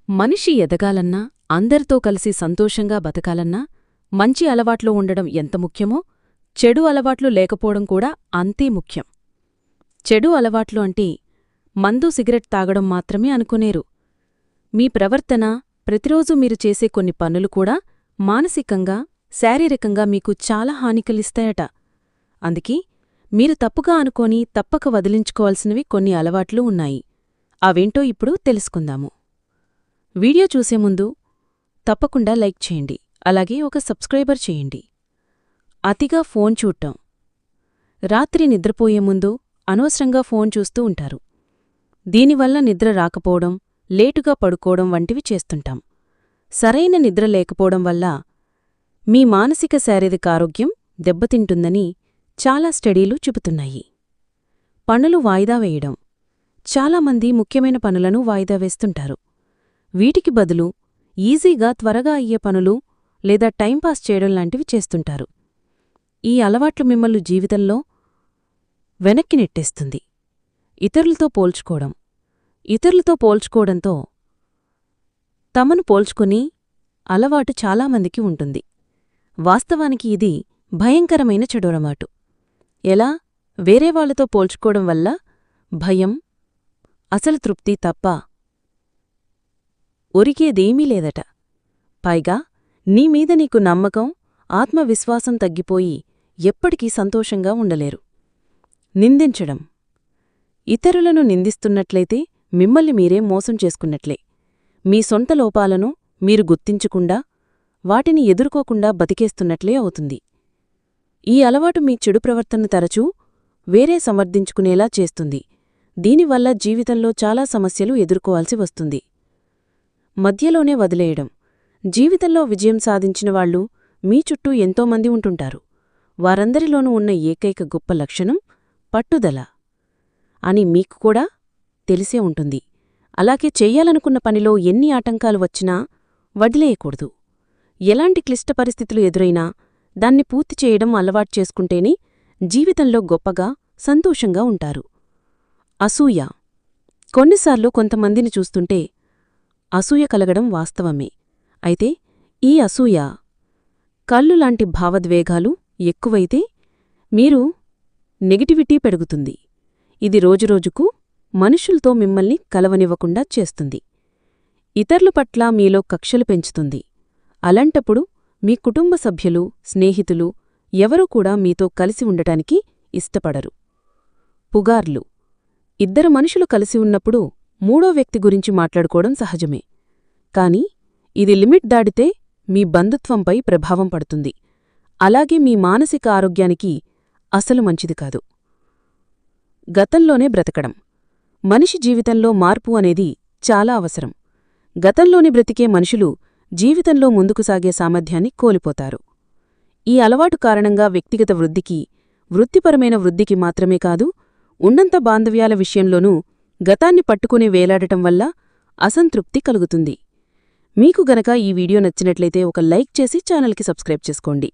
మనిషి ఎదగాలన్నా, అందరితో కలిసి సంతోషంగా బతకాలన్నా, మంచి అలవాట్లు ఉండడం ఎంత ముఖ్యమో, చెడు అలవాట్లు లేకపోవడం కూడా అంతే ముఖ్యం. చెడు అలవాట్లు అంటే మందు సిగరెట్ తాగడం మాత్రమే అనుకునేరు. మీ ప్రవర్తన, ప్రతిరోజూ మీరు చేసే కొన్ని పనులు కూడా మానసికంగా, శారీరకంగా మీకు చాలా హాని కలిగిస్తాయట. అందుకే మీరు తప్పుగా అనుకోని తప్పక వదిలించుకోవాల్సినవి కొన్ని అలవాట్లు ఉన్నాయి. అవేంటో ఇప్పుడు తెలుసుకుందాము. వీడియో చూసే ముందు తప్పకుండా లైక్ చేయండి, అలాగే ఒక సబ్స్క్రైబర్ చేయండి. అతిగా ఫోన్ చూడటం. రాత్రి నిద్రపోయే ముందు అనవసరంగా ఫోన్ చూస్తూ ఉంటారు. దీనివల్ల నిద్ర రాకపోవడం, లేటుగా పడుకోవడం వంటివి చేస్తుంటాం. సరైన నిద్ర లేకపోవడం వల్ల మీ మానసిక శారీరక ఆరోగ్యం దెబ్బతింటుందని చాలా స్టడీలు చెబుతున్నాయి. పనులు వాయిదా వేయడం. చాలామంది ముఖ్యమైన పనులను వాయిదా వేస్తుంటారు. వీటికి బదులు ఈజీగా త్వరగా అయ్యే పనులు లేదా టైంపాస్ చేయడం లాంటివి చేస్తుంటారు. ఈ అలవాట్లు మిమ్మల్ని జీవితంలో వెనక్కి నెట్టేస్తుంది. ఇతరులతో పోల్చుకోవడం. ఇతరులతో పోల్చుకోవడంతో తమను పోల్చుకుని అలవాటు చాలామందికి ఉంటుంది. వాస్తవానికి ఇది భయంకరమైన చెడు అలవాటు. ఎలా? వేరేవాళ్లతో పోల్చుకోవడం వల్ల భయం, అసలు తృప్తి తప్ప ఒరిగేదేమీ లేదట. పైగా నీమీద నీకు నమ్మకం, ఆత్మవిశ్వాసం తగ్గిపోయి ఎప్పటికీ సంతోషంగా ఉండలేరు. నిందించడం. ఇతరులను నిందిస్తున్నట్లయితే మిమ్మల్ని మీరే మోసం చేసుకున్నట్లే. మీ సొంత లోపాలను మీరు గుర్తించకుండా, వాటిని ఎదుర్కోకుండా బతికేస్తున్నట్లే అవుతుంది. ఈ అలవాటు మీ చెడు ప్రవర్తనను తరచూ వేరే సమర్థించుకునేలా చేస్తుంది. దీనివల్ల జీవితంలో చాలా సమస్యలు ఎదుర్కోవాల్సి వస్తుంది. మధ్యలోనే వదిలేయడం. జీవితంలో విజయం సాధించినవాళ్లు మీ చుట్టూ ఎంతోమంది ఉంటుంటారు. వారందరిలోనూ ఉన్న ఏకైక గొప్ప లక్షణం పట్టుదల అని మీకు కూడా తెలిసే ఉంటుంది. అలాగే చెయ్యాలనుకున్న పనిలో ఎన్ని ఆటంకాలు వచ్చినా వదిలేయకూడదు. ఎలాంటి క్లిష్ట పరిస్థితులు ఎదురైనా దాన్ని పూర్తి చేయడం అలవాటు చేసుకుంటేనే జీవితంలో గొప్పగా, సంతోషంగా ఉంటారు. అసూయ. కొన్నిసార్లు కొంతమందిని చూస్తుంటే అసూయ కలగడం వాస్తవమే. అయితే ఈ అసూయ, కళ్ళులాంటి భావోద్వేగాలు ఎక్కువైతే మీరు నెగిటివిటీ పెరుగుతుంది. ఇది రోజురోజుకు మనుషులతో మిమ్మల్ని కలవనివ్వకుండా చేస్తుంది. ఇతరుల పట్ల మీలో కక్షలు పెంచుతుంది. అలాంటప్పుడు మీ కుటుంబ సభ్యులు, స్నేహితులు ఎవరూ కూడా మీతో కలిసి ఉండటానికి ఇష్టపడరు. పుగార్లు. ఇద్దరు మనుషులు కలిసి ఉన్నప్పుడు మూడో వ్యక్తి గురించి మాట్లాడుకోవడం సహజమే. కాని ఇది లిమిట్ దాటితే మీ బంధుత్వంపై ప్రభావం పడుతుంది. అలాగే మీ మానసిక ఆరోగ్యానికి అసలు మంచిది కాదు. గతంలోనే బ్రతకడం. మనిషి జీవితంలో మార్పు అనేది చాలా అవసరం. గతంలోని బ్రతికే మనుషులు జీవితంలో ముందుకు సాగే సామర్థ్యాన్ని కోల్పోతారు. ఈ అలవాటు కారణంగా వ్యక్తిగత వృద్ధికి, వృత్తిపరమైన వృద్ధికి మాత్రమే కాదు, ఉన్నంత బాంధవ్యాల విషయంలోనూ గతాన్ని పట్టుకుని వేలాడటం వల్ల అసంతృప్తి కలుగుతుంది. మీకు గనక ఈ వీడియో నచ్చినట్లయితే ఒక లైక్ చేసి ఛానల్కి సబ్స్క్రైబ్ చేసుకోండి.